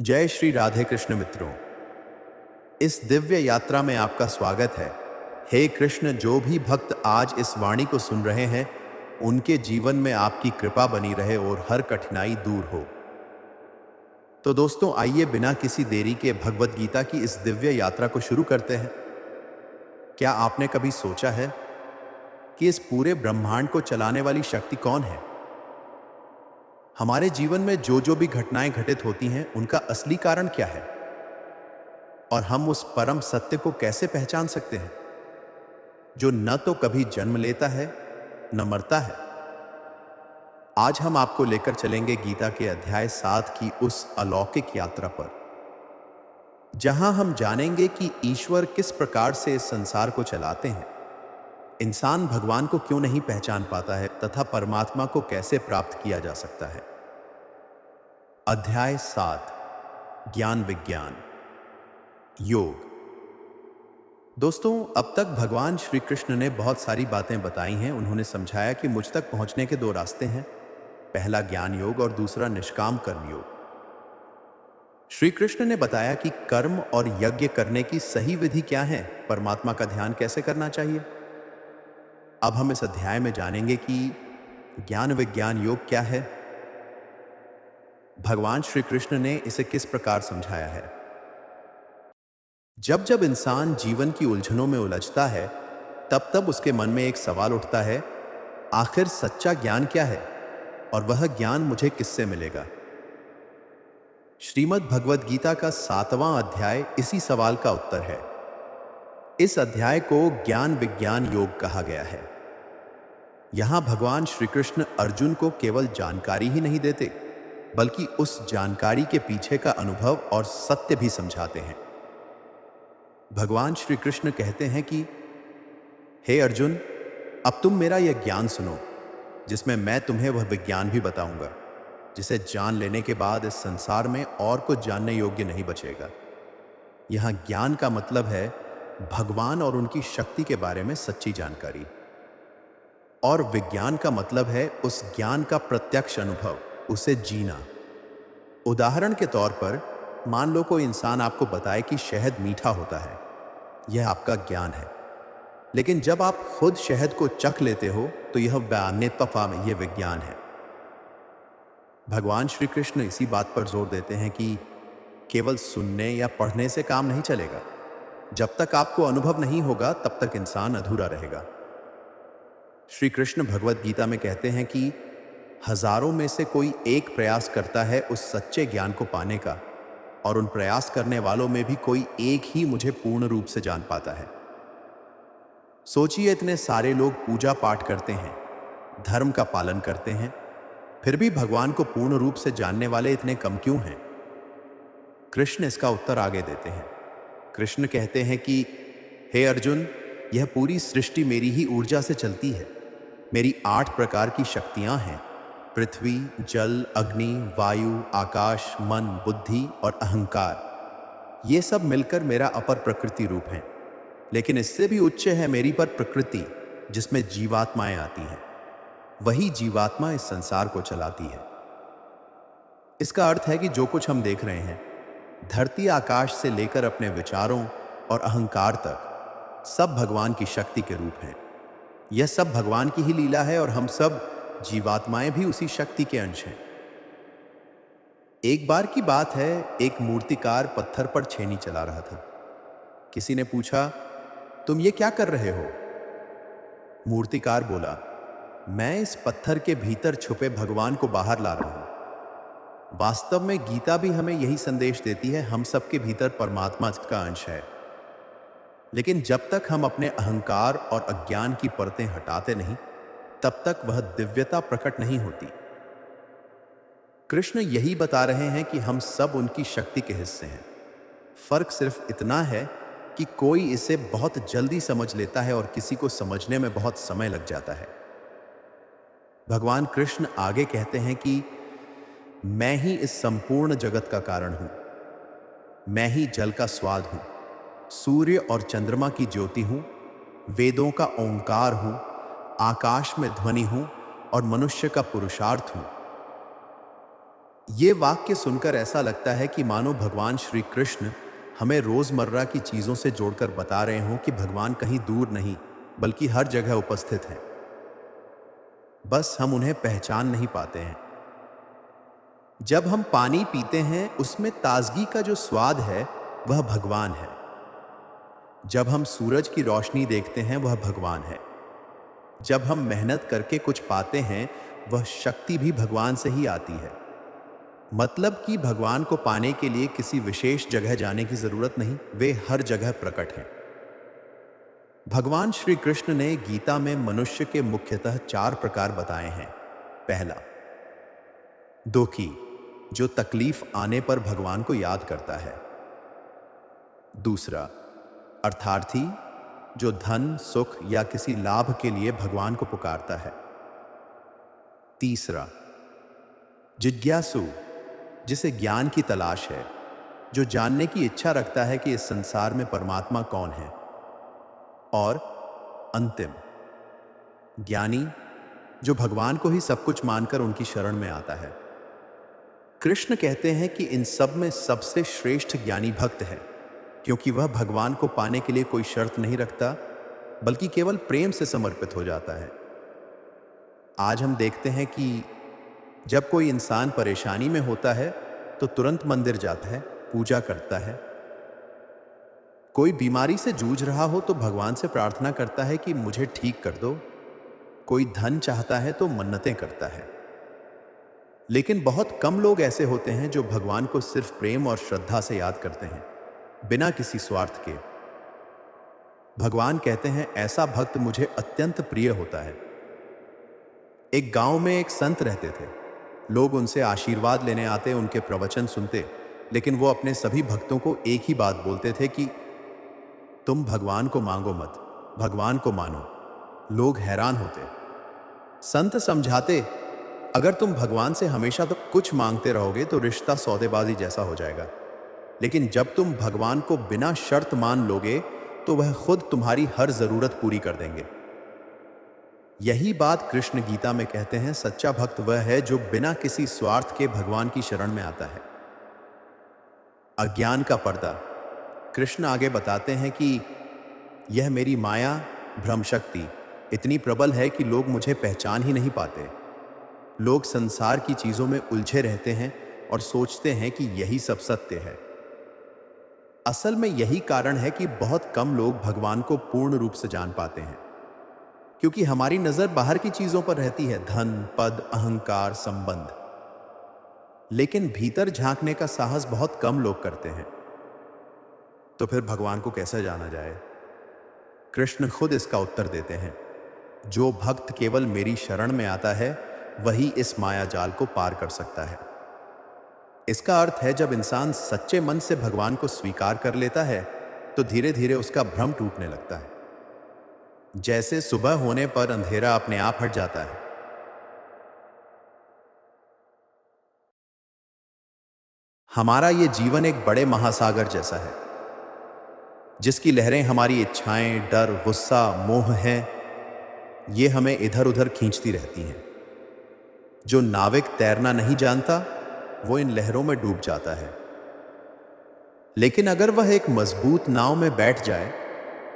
जय श्री राधे कृष्ण मित्रों, इस दिव्य यात्रा में आपका स्वागत है। हे कृष्ण, जो भी भक्त आज इस वाणी को सुन रहे हैं, उनके जीवन में आपकी कृपा बनी रहे और हर कठिनाई दूर हो। तो दोस्तों, आइए बिना किसी देरी के भगवत गीता की इस दिव्य यात्रा को शुरू करते हैं। क्या आपने कभी सोचा है कि इस पूरे ब्रह्मांड को चलाने वाली शक्ति कौन है? हमारे जीवन में जो जो भी घटनाएं घटित होती हैं, उनका असली कारण क्या है और हम उस परम सत्य को कैसे पहचान सकते हैं जो न तो कभी जन्म लेता है न मरता है। आज हम आपको लेकर चलेंगे गीता के अध्याय 7 की उस अलौकिक यात्रा पर, जहां हम जानेंगे कि ईश्वर किस प्रकार से इस संसार को चलाते हैं, इंसान भगवान को क्यों नहीं पहचान पाता है तथा परमात्मा को कैसे प्राप्त किया जा सकता है। अध्याय 7, ज्ञान विज्ञान योग। दोस्तों, अब तक भगवान श्री कृष्ण ने बहुत सारी बातें बताई हैं। उन्होंने समझाया कि मुझ तक पहुंचने के दो रास्ते हैं, पहला ज्ञान योग और दूसरा निष्काम कर्म योग। श्री कृष्ण ने बताया कि कर्म और यज्ञ करने की सही विधि क्या है, परमात्मा का ध्यान कैसे करना चाहिए। अब हम इस अध्याय में जानेंगे कि ज्ञान विज्ञान योग क्या है, भगवान श्री कृष्ण ने इसे किस प्रकार समझाया है। जब जब इंसान जीवन की उलझनों में उलझता है, तब तब उसके मन में एक सवाल उठता है, आखिर सच्चा ज्ञान क्या है और वह ज्ञान मुझे किससे मिलेगा। श्रीमद् भगवद गीता का 7वां अध्याय इसी सवाल का उत्तर है। इस अध्याय को ज्ञान विज्ञान योग कहा गया है। यहां भगवान श्री कृष्ण अर्जुन को केवल जानकारी ही नहीं देते, बल्कि उस जानकारी के पीछे का अनुभव और सत्य भी समझाते हैं। भगवान श्री कृष्ण कहते हैं कि हे अर्जुन, अब तुम मेरा यह ज्ञान सुनो, जिसमें मैं तुम्हें वह विज्ञान भी बताऊंगा जिसे जान लेने के बाद इस संसार में और कुछ जानने योग्य नहीं बचेगा। यहां ज्ञान का मतलब है भगवान और उनकी शक्ति के बारे में सच्ची जानकारी, और विज्ञान का मतलब है उस ज्ञान का प्रत्यक्ष अनुभव, उसे जीना। उदाहरण के तौर पर, मान लो कोई इंसान आपको बताए कि शहद मीठा होता है, यह आपका ज्ञान है। लेकिन जब आप खुद शहद को चख लेते हो तो यह यह विज्ञान है। भगवान श्री कृष्ण इसी बात पर जोर देते हैं कि केवल सुनने या पढ़ने से काम नहीं चलेगा। जब तक आपको अनुभव नहीं होगा, तब तक इंसान अधूरा रहेगा। श्री कृष्ण भगवद गीता में कहते हैं कि हजारों में से कोई एक प्रयास करता है उस सच्चे ज्ञान को पाने का, और उन प्रयास करने वालों में भी कोई एक ही मुझे पूर्ण रूप से जान पाता है। सोचिए, इतने सारे लोग पूजा पाठ करते हैं, धर्म का पालन करते हैं, फिर भी भगवान को पूर्ण रूप से जानने वाले इतने कम क्यों हैं? कृष्ण इसका उत्तर आगे देते हैं। कृष्ण कहते हैं कि हे अर्जुन, यह पूरी सृष्टि मेरी ही ऊर्जा से चलती है। मेरी 8 प्रकार की शक्तियां हैं, पृथ्वी, जल, अग्नि, वायु, आकाश, मन, बुद्धि और अहंकार। ये सब मिलकर मेरा अपर प्रकृति रूप है। लेकिन इससे भी उच्च है मेरी पर प्रकृति, जिसमें जीवात्माएं आती हैं। वही जीवात्मा इस संसार को चलाती है। इसका अर्थ है कि जो कुछ हम देख रहे हैं, धरती आकाश से लेकर अपने विचारों और अहंकार तक, सब भगवान की शक्ति के रूप हैं। यह सब भगवान की ही लीला है और हम सब जीवात्माएं भी उसी शक्ति के अंश हैं। एक बार की बात है, एक मूर्तिकार पत्थर पर छेनी चला रहा था। किसी ने पूछा, तुम ये क्या कर रहे हो? मूर्तिकार बोला, मैं इस पत्थर के भीतर छुपे भगवान को बाहर ला रहा हूं। वास्तव में गीता भी हमें यही संदेश देती है, हम सबके भीतर परमात्मा का अंश है। लेकिन जब तक हम अपने अहंकार और अज्ञान की परतें हटाते नहीं, तब तक वह दिव्यता प्रकट नहीं होती। कृष्ण यही बता रहे हैं कि हम सब उनकी शक्ति के हिस्से हैं। फर्क सिर्फ इतना है कि कोई इसे बहुत जल्दी समझ लेता है और किसी को समझने में बहुत समय लग जाता है। भगवान कृष्ण आगे कहते हैं कि मैं ही इस संपूर्ण जगत का कारण हूं। मैं ही जल का स्वाद हूं, सूर्य और चंद्रमा की ज्योति हूं, वेदों का ओंकार हूं, आकाश में ध्वनि हूं और मनुष्य का पुरुषार्थ हूं। ये वाक्य सुनकर ऐसा लगता है कि मानो भगवान श्री कृष्ण हमें रोजमर्रा की चीजों से जोड़कर बता रहे हों कि भगवान कहीं दूर नहीं बल्कि हर जगह उपस्थित हैं। बस हम उन्हें पहचान नहीं पाते हैं। जब हम पानी पीते हैं उसमें ताजगी का जो स्वाद है वह भगवान है। जब हम सूरज की रोशनी देखते हैं वह भगवान है। जब हम मेहनत करके कुछ पाते हैं वह शक्ति भी भगवान से ही आती है। मतलब कि भगवान को पाने के लिए किसी विशेष जगह जाने की जरूरत नहीं, वे हर जगह प्रकट हैं। भगवान श्री कृष्ण ने गीता में मनुष्य के मुख्यतः 4 प्रकार बताए हैं। पहला, दुखी, जो तकलीफ आने पर भगवान को याद करता है। दूसरा, अर्थार्थी, जो धन, सुख या किसी लाभ के लिए भगवान को पुकारता है। तीसरा, जिज्ञासु, जिसे ज्ञान की तलाश है, जो जानने की इच्छा रखता है कि इस संसार में परमात्मा कौन है। और अंतिम, ज्ञानी, जो भगवान को ही सब कुछ मानकर उनकी शरण में आता है। कृष्ण कहते हैं कि इन सब में सबसे श्रेष्ठ ज्ञानी भक्त है, क्योंकि वह भगवान को पाने के लिए कोई शर्त नहीं रखता बल्कि केवल प्रेम से समर्पित हो जाता है। आज हम देखते हैं कि जब कोई इंसान परेशानी में होता है तो तुरंत मंदिर जाता है, पूजा करता है। कोई बीमारी से जूझ रहा हो तो भगवान से प्रार्थना करता है कि मुझे ठीक कर दो। कोई धन चाहता है तो मन्नतें करता है। लेकिन बहुत कम लोग ऐसे होते हैं जो भगवान को सिर्फ प्रेम और श्रद्धा से याद करते हैं, बिना किसी स्वार्थ के। भगवान कहते हैं, ऐसा भक्त मुझे अत्यंत प्रिय होता है। एक गांव में एक संत रहते थे। लोग उनसे आशीर्वाद लेने आते, उनके प्रवचन सुनते, लेकिन वो अपने सभी भक्तों को एक ही बात बोलते थे कि तुम भगवान को मांगो मत, भगवान को मानो। लोग हैरान होते। संत समझाते, अगर तुम भगवान से हमेशा तो कुछ मांगते रहोगे तो रिश्ता सौदेबाजी जैसा हो जाएगा। लेकिन जब तुम भगवान को बिना शर्त मान लोगे तो वह खुद तुम्हारी हर जरूरत पूरी कर देंगे। यही बात कृष्ण गीता में कहते हैं, सच्चा भक्त वह है जो बिना किसी स्वार्थ के भगवान की शरण में आता है। अज्ञान का पर्दा। कृष्ण आगे बताते हैं कि यह मेरी माया, भ्रम शक्ति इतनी प्रबल है कि लोग मुझे पहचान ही नहीं पाते। लोग संसार की चीजों में उलझे रहते हैं और सोचते हैं कि यही सब सत्य है। असल में यही कारण है कि बहुत कम लोग भगवान को पूर्ण रूप से जान पाते हैं, क्योंकि हमारी नजर बाहर की चीजों पर रहती है, धन, पद, अहंकार, संबंध। लेकिन भीतर झांकने का साहस बहुत कम लोग करते हैं। तो फिर भगवान को कैसे जाना जाए? कृष्ण खुद इसका उत्तर देते हैं, जो भक्त केवल मेरी शरण में आता है वही इस माया जाल को पार कर सकता है। इसका अर्थ है, जब इंसान सच्चे मन से भगवान को स्वीकार कर लेता है तो धीरे धीरे उसका भ्रम टूटने लगता है। जैसे सुबह होने पर अंधेरा अपने आप हट जाता है। हमारा ये जीवन एक बड़े महासागर जैसा है, जिसकी लहरें हमारी इच्छाएं, डर, गुस्सा, मोह हैं, ये हमें इधर उधर खींचती रहती हैं। जो नाविक तैरना नहीं जानता वो इन लहरों में डूब जाता है। लेकिन अगर वह एक मजबूत नाव में बैठ जाए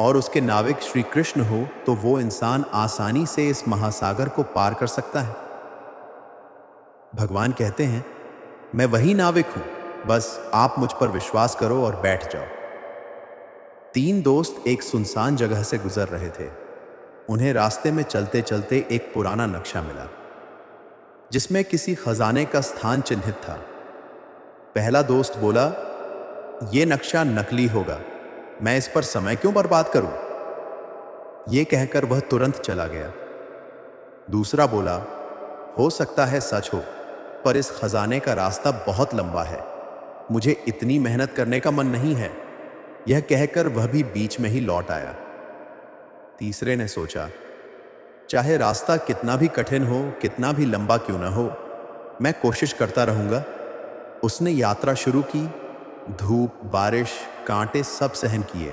और उसके नाविक श्री कृष्ण हो तो वो इंसान आसानी से इस महासागर को पार कर सकता है। भगवान कहते हैं, मैं वही नाविक हूं, बस आप मुझ पर विश्वास करो और बैठ जाओ। 3 दोस्त एक सुनसान जगह से गुजर रहे थे। उन्हें रास्ते में चलते चलते एक पुराना नक्शा मिला, जिसमें किसी खजाने का स्थान चिन्हित था। पहला दोस्त बोला, यह नक्शा नकली होगा, मैं इस पर समय क्यों बर्बाद करूं? यह कहकर वह तुरंत चला गया। दूसरा बोला, हो सकता है सच हो, पर इस खजाने का रास्ता बहुत लंबा है, मुझे इतनी मेहनत करने का मन नहीं है। यह कहकर वह भी बीच में ही लौट आया। तीसरे ने सोचा, चाहे रास्ता कितना भी कठिन हो, कितना भी लंबा क्यों न हो, मैं कोशिश करता रहूंगा। उसने यात्रा शुरू की। धूप, बारिश, कांटे सब सहन किए।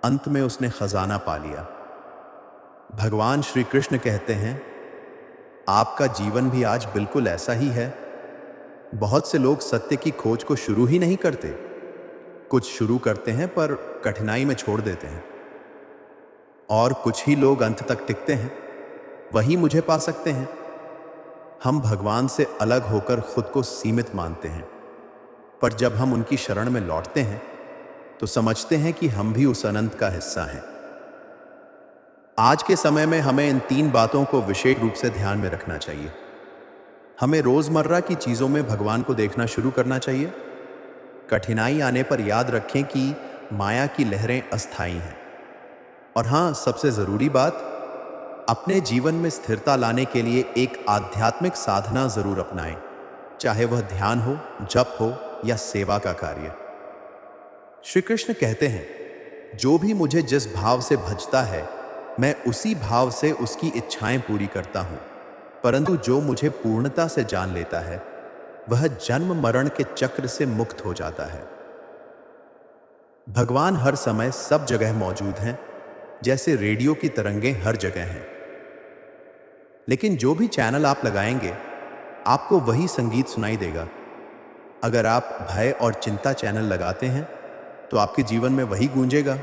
अंत में उसने खजाना पा लिया। भगवान श्री कृष्ण कहते हैं, आपका जीवन भी आज बिल्कुल ऐसा ही है। बहुत से लोग सत्य की खोज को शुरू ही नहीं करते। कुछ शुरू करते हैं पर कठिनाई में छोड़ देते हैं, और कुछ ही लोग अंत तक टिकते हैं। वही मुझे पा सकते हैं। हम भगवान से अलग होकर खुद को सीमित मानते हैं, पर जब हम उनकी शरण में लौटते हैं तो समझते हैं कि हम भी उस अनंत का हिस्सा हैं। आज के समय में हमें इन 3 बातों को विशेष रूप से ध्यान में रखना चाहिए। हमें रोजमर्रा की चीजों में भगवान को देखना शुरू करना चाहिए। कठिनाई आने पर याद रखें कि माया की लहरें अस्थायी हैं। और हां, सबसे जरूरी बात, अपने जीवन में स्थिरता लाने के लिए एक आध्यात्मिक साधना जरूर अपनाएं, चाहे वह ध्यान हो, जप हो या सेवा का कार्य। श्री कृष्ण कहते हैं, जो भी मुझे जिस भाव से भजता है, मैं उसी भाव से उसकी इच्छाएं पूरी करता हूं। परंतु जो मुझे पूर्णता से जान लेता है, वह जन्म मरण के चक्र से मुक्त हो जाता है। भगवान हर समय सब जगह मौजूद हैं, जैसे रेडियो की तरंगें हर जगह हैं। लेकिन जो भी चैनल आप लगाएंगे, आपको वही संगीत सुनाई देगा। अगर आप भय और चिंता चैनल लगाते हैं, तो आपके जीवन में वही गूंजेगा।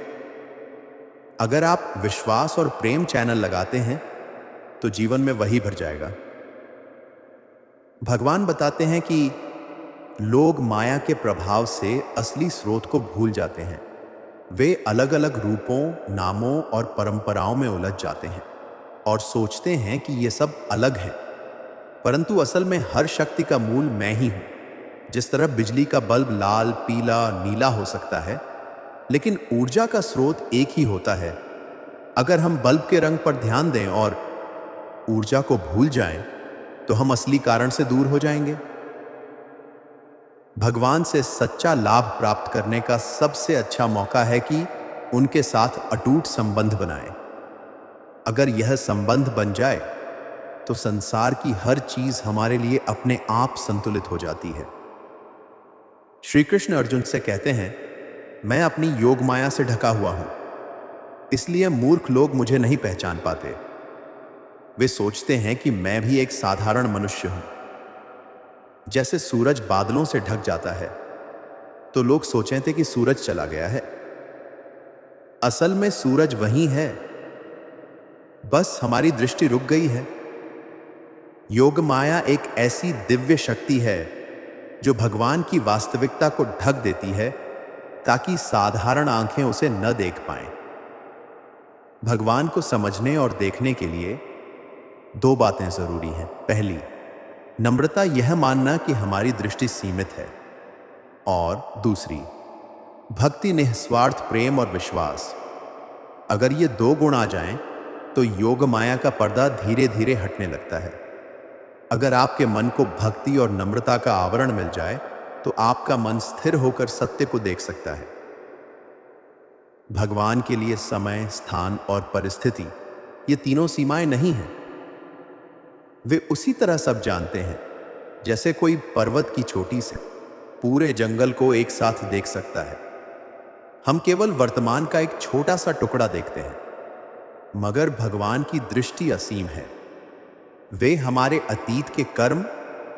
अगर आप विश्वास और प्रेम चैनल लगाते हैं, तो जीवन में वही भर जाएगा। भगवान बताते हैं कि लोग माया के प्रभाव से असली स्रोत को भूल जाते हैं। वे अलग अलग रूपों, नामों और परंपराओं में उलझ जाते हैं और सोचते हैं कि ये सब अलग है। परंतु असल में हर शक्ति का मूल मैं ही हूं। जिस तरह बिजली का बल्ब लाल, पीला, नीला हो सकता है, लेकिन ऊर्जा का स्रोत एक ही होता है। अगर हम बल्ब के रंग पर ध्यान दें और ऊर्जा को भूल जाएं, तो हम असली कारण से दूर हो जाएंगे। भगवान से सच्चा लाभ प्राप्त करने का सबसे अच्छा मौका है कि उनके साथ अटूट संबंध बनाएं। अगर यह संबंध बन जाए, तो संसार की हर चीज हमारे लिए अपने आप संतुलित हो जाती है। श्री कृष्ण अर्जुन से कहते हैं, मैं अपनी योग माया से ढका हुआ हूं, इसलिए मूर्ख लोग मुझे नहीं पहचान पाते। वे सोचते हैं कि मैं भी एक साधारण मनुष्य हूं। जैसे सूरज बादलों से ढक जाता है, तो लोग सोचते थे कि सूरज चला गया है। असल में सूरज वही है, बस हमारी दृष्टि रुक गई है। योग माया एक ऐसी दिव्य शक्ति है जो भगवान की वास्तविकता को ढक देती है, ताकि साधारण आंखें उसे न देख पाएं। भगवान को समझने और देखने के लिए 2 बातें जरूरी हैं। पहली, नम्रता, यह मानना कि हमारी दृष्टि सीमित है। और दूसरी, भक्ति, निस्वार्थ प्रेम और विश्वास। अगर ये 2 गुण आ जाएं, तो योग माया का पर्दा धीरे धीरे हटने लगता है। अगर आपके मन को भक्ति और नम्रता का आवरण मिल जाए, तो आपका मन स्थिर होकर सत्य को देख सकता है। भगवान के लिए समय, स्थान और परिस्थिति, ये तीनों सीमाएं नहीं हैं। वे उसी तरह सब जानते हैं, जैसे कोई पर्वत की चोटी से पूरे जंगल को एक साथ देख सकता है। हम केवल वर्तमान का एक छोटा सा टुकड़ा देखते हैं, मगर भगवान की दृष्टि असीम है। वे हमारे अतीत के कर्म,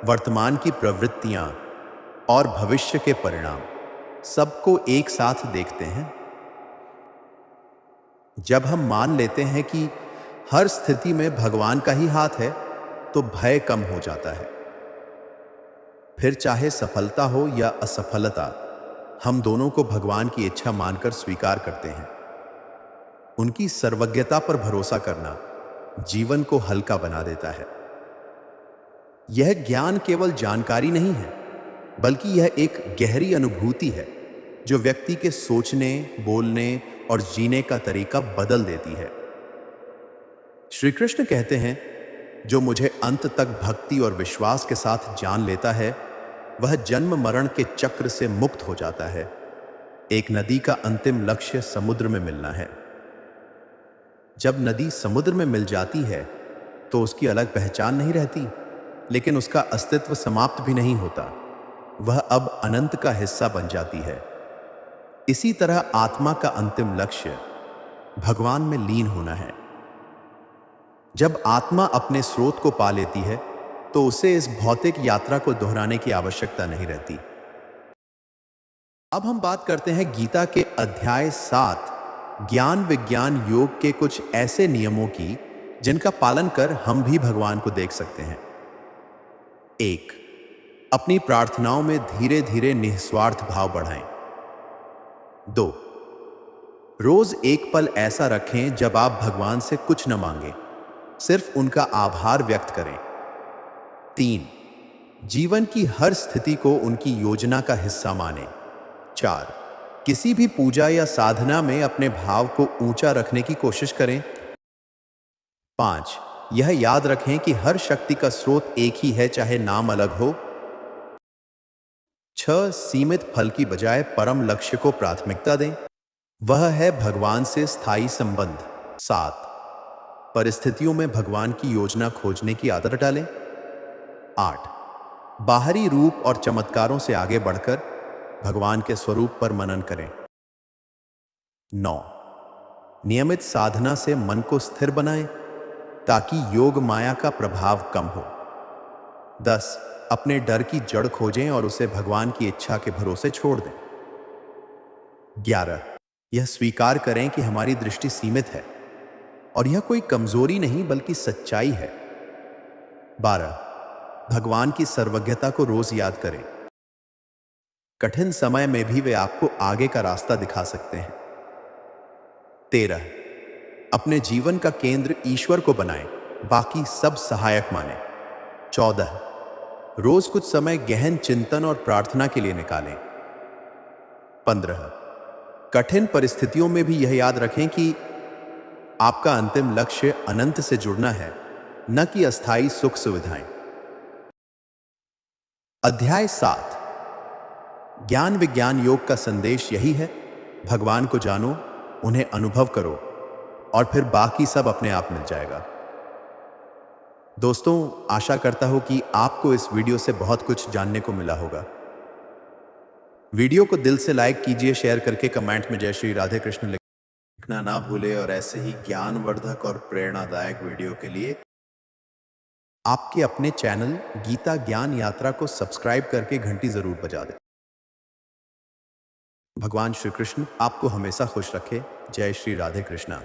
वर्तमान की प्रवृत्तियां और भविष्य के परिणाम सबको एक साथ देखते हैं। जब हम मान लेते हैं कि हर स्थिति में भगवान का ही हाथ है, तो भय कम हो जाता है। फिर चाहे सफलता हो या असफलता, हम दोनों को भगवान की इच्छा मानकर स्वीकार करते हैं। उनकी सर्वज्ञता पर भरोसा करना जीवन को हल्का बना देता है। यह ज्ञान केवल जानकारी नहीं है, बल्कि यह एक गहरी अनुभूति है जो व्यक्ति के सोचने, बोलने और जीने का तरीका बदल देती है। श्री कृष्ण कहते हैं, जो मुझे अंत तक भक्ति और विश्वास के साथ जान लेता है, वह जन्म मरण के चक्र से मुक्त हो जाता है। एक नदी का अंतिम लक्ष्य समुद्र में मिलना है। जब नदी समुद्र में मिल जाती है, तो उसकी अलग पहचान नहीं रहती, लेकिन उसका अस्तित्व समाप्त भी नहीं होता। वह अब अनंत का हिस्सा बन जाती है। इसी तरह आत्मा का अंतिम लक्ष्य भगवान में लीन होना है। जब आत्मा अपने स्रोत को पा लेती है, तो उसे इस भौतिक यात्रा को दोहराने की आवश्यकता नहीं रहती। अब हम बात करते हैं गीता के अध्याय 7 ज्ञान विज्ञान योग के कुछ ऐसे नियमों की जिनका पालन कर हम भी भगवान को देख सकते हैं। 1, अपनी प्रार्थनाओं में धीरे धीरे निस्वार्थ भाव बढ़ाएं। 2, रोज एक पल ऐसा रखें जब आप भगवान से कुछ न मांगे, सिर्फ उनका आभार व्यक्त करें। 3, जीवन की हर स्थिति को उनकी योजना का हिस्सा मानें। 4, किसी भी पूजा या साधना में अपने भाव को ऊंचा रखने की कोशिश करें। 5, यह याद रखें कि हर शक्ति का स्रोत एक ही है, चाहे नाम अलग हो। 6, सीमित फल की बजाय परम लक्ष्य को प्राथमिकता दें, वह है भगवान से स्थायी संबंध। 7, परिस्थितियों में भगवान की योजना खोजने की आदत डालें। 8, बाहरी रूप और चमत्कारों से आगे बढ़कर भगवान के स्वरूप पर मनन करें। 9, नियमित साधना से मन को स्थिर बनाएं ताकि योग माया का प्रभाव कम हो। 10, अपने डर की जड़ खोजें और उसे भगवान की इच्छा के भरोसे छोड़ दें। 11, यह स्वीकार करें कि हमारी दृष्टि सीमित है और यह कोई कमजोरी नहीं बल्कि सच्चाई है। 12, भगवान की सर्वज्ञता को रोज याद करें, कठिन समय में भी वे आपको आगे का रास्ता दिखा सकते हैं। 13, अपने जीवन का केंद्र ईश्वर को बनाएं, बाकी सब सहायक माने। 14, रोज कुछ समय गहन चिंतन और प्रार्थना के लिए निकालें। 15, कठिन परिस्थितियों में भी यह याद रखें कि आपका अंतिम लक्ष्य अनंत से जुड़ना है, न कि अस्थायी सुख सुविधाएं। अध्याय 7 ज्ञान विज्ञान योग का संदेश यही है, भगवान को जानो, उन्हें अनुभव करो और फिर बाकी सब अपने आप मिल जाएगा। दोस्तों, आशा करता हूं कि आपको इस वीडियो से बहुत कुछ जानने को मिला होगा। वीडियो को दिल से लाइक कीजिए, शेयर करके कमेंट में जय श्री राधे कृष्ण लिखना ना भूले और ऐसे ही ज्ञानवर्धक और प्रेरणादायक वीडियो के लिए आपके अपने चैनल गीता ज्ञान यात्रा को सब्सक्राइब करके घंटी जरूर बजा दें। भगवान श्री कृष्ण आपको हमेशा खुश रखे। जय श्री राधे कृष्णा।